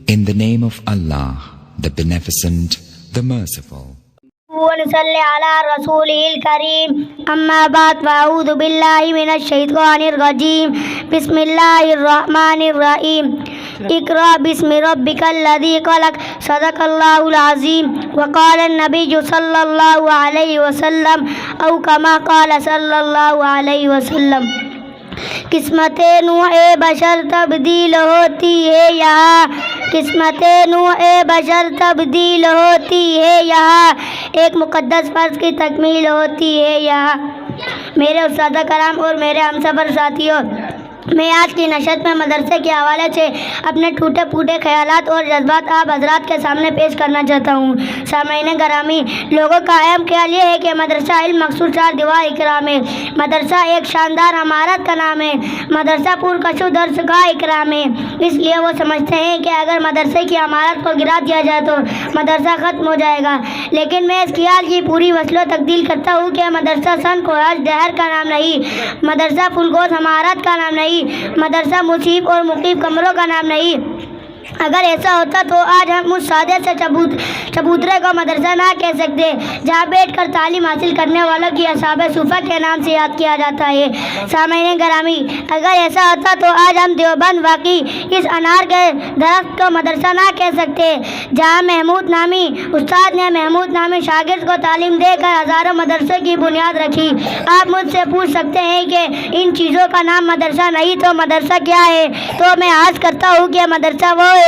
In the name of Allah, the Beneficent, the Merciful. ونصلي على رسوله الكريم أما بعد فأعوذ بالله من الشيطان الرجيم بسم الله الرحمن الرحيم اقرأ باسم ربك الذي خلق صدق الله العظيم وقال النبي صلى الله عليه وسلم أو كما قال صلى الله عليه وسلم قسمت نوح بشر تبدیل ہوتی ہے یہاں قسمت نوح بشر تبدیل ہوتی ہے یہاں ایک مقدس فرض کی تکمیل ہوتی ہے یہاں میرے اساتذہ کرام اور میرے ہمسفر ساتھیوں میں آج کی نشست میں مدرسے کے حوالے سے اپنے ٹوٹے پھوٹے خیالات اور جذبات آپ حضرات کے سامنے پیش کرنا چاہتا ہوں. سامعین گرامی، لوگوں کا اہم خیال یہ ہے کہ مدرسہ علم مقصود چار دیوار اکرام ہے. مدرسہ ایک شاندار عمارت کا نام ہے. مدرسہ پرکش و درس کا اکرام ہے. اس لیے وہ سمجھتے ہیں کہ اگر مدرسے کی عمارت کو گرا دیا جائے تو مدرسہ ختم ہو جائے گا. لیکن میں اس خیال کی پوری وصل و تبدیل کرتا ہوں کہ مدرسہ سن کوہج ڈہر کا نام نہیں، مدرسہ پھلگوس عمارت کا نام نہیں، مدرسہ مصیب اور مقیب کمروں کا نام نہیں. اگر ایسا ہوتا تو آج ہم اس سادے سے چبوترے کو مدرسہ نہ کہہ سکتے جہاں بیٹھ کر تعلیم حاصل کرنے والوں کی اصحاب صفہ کے نام سے یاد کیا جاتا ہے. سامعین گرامی، اگر ایسا ہوتا تو آج ہم دیوبند واقعی اس انار کے درخت کو مدرسہ نہ کہہ سکتے جہاں محمود نامی استاد نے محمود نامی شاگرد کو تعلیم دے کر ہزاروں مدرسوں کی بنیاد رکھی. آپ مجھ سے پوچھ سکتے ہیں کہ ان چیزوں کا نام مدرسہ نہیں تو مدرسہ کیا ہے؟ تو میں عرض کرتا ہوں کہ مدرسہ وہ ہے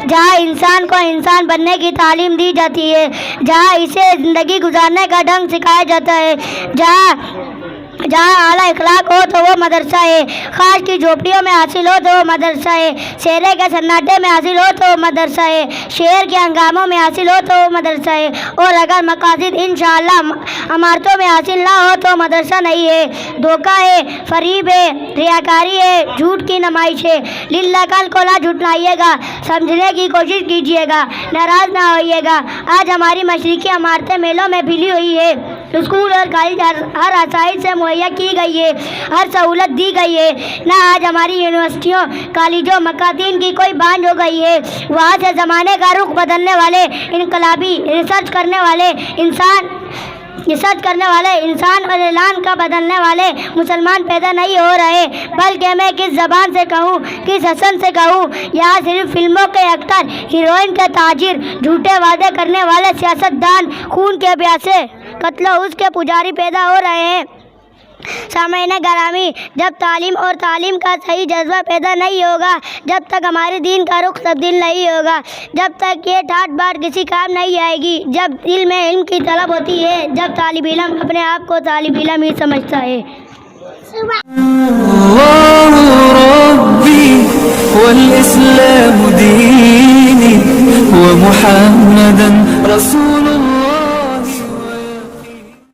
جہاں انسان کو انسان بننے کی تعلیم دی جاتی ہے، جہاں اسے زندگی گزارنے کا ڈھنگ سکھایا جاتا ہے، جہاں اعلیٰ اخلاق ہو تو وہ مدرسہ ہے، خاص کی جھوپڑیوں میں حاصل ہو تو وہ مدرسہ ہے، شیرے کے سناٹے میں حاصل ہو تو وہ مدرسہ ہے، شہر کے ہنگاموں میں حاصل ہو تو وہ مدرسہ ہے، اور اگر مقاصد انشاءاللہ عمارتوں میں حاصل نہ ہو تو مدرسہ نہیں ہے. دھوکہ ہے، فریب ہے، ریاکاری ہے، جھوٹ کی نمائش ہے. للہ کل کو نہ جھٹلائیے گا، سمجھنے کی کوشش کیجیے گا، ناراض نہ ہوئیے گا. آج ہماری مشرقی عمارتیں میلوں میں پھیلی ہوئی ہے. اسکول اور کالج ہر آسائش سے مہیا کی گئی ہے، ہر سہولت دی گئی ہے. نہ آج ہماری یونیورسٹیوں، کالجوں، مکاتین کی کوئی بانجھ ہو گئی ہے. وہاں سے زمانے کا رخ بدلنے والے انقلابی ریسرچ کرنے والے انسان اور اعلان کا بدلنے والے مسلمان پیدا نہیں ہو رہے، بلکہ میں کس زبان سے کہوں، کس حسن سے کہوں، یہاں صرف فلموں کے ایکٹر، ہیروئن کے تاجر، جھوٹے وعدے کرنے والے سیاستدان، خون کے پیاسے، قتل و حسن کے پجاری پیدا ہو رہے ہیں. سامعین گرامی، جب تعلیم اور تعلیم کا صحیح جذبہ پیدا نہیں ہوگا، جب تک ہمارے دین کا رخ تبدیل نہیں ہوگا، جب تک یہ ٹھاٹ بات کسی کام نہیں آئے گی. جب دل میں علم کی طلب ہوتی ہے، جب طالب علم اپنے آپ کو طالب علم ہی سمجھتا ہے. اللہ ربی والاسلام دینی ومحمدا رسول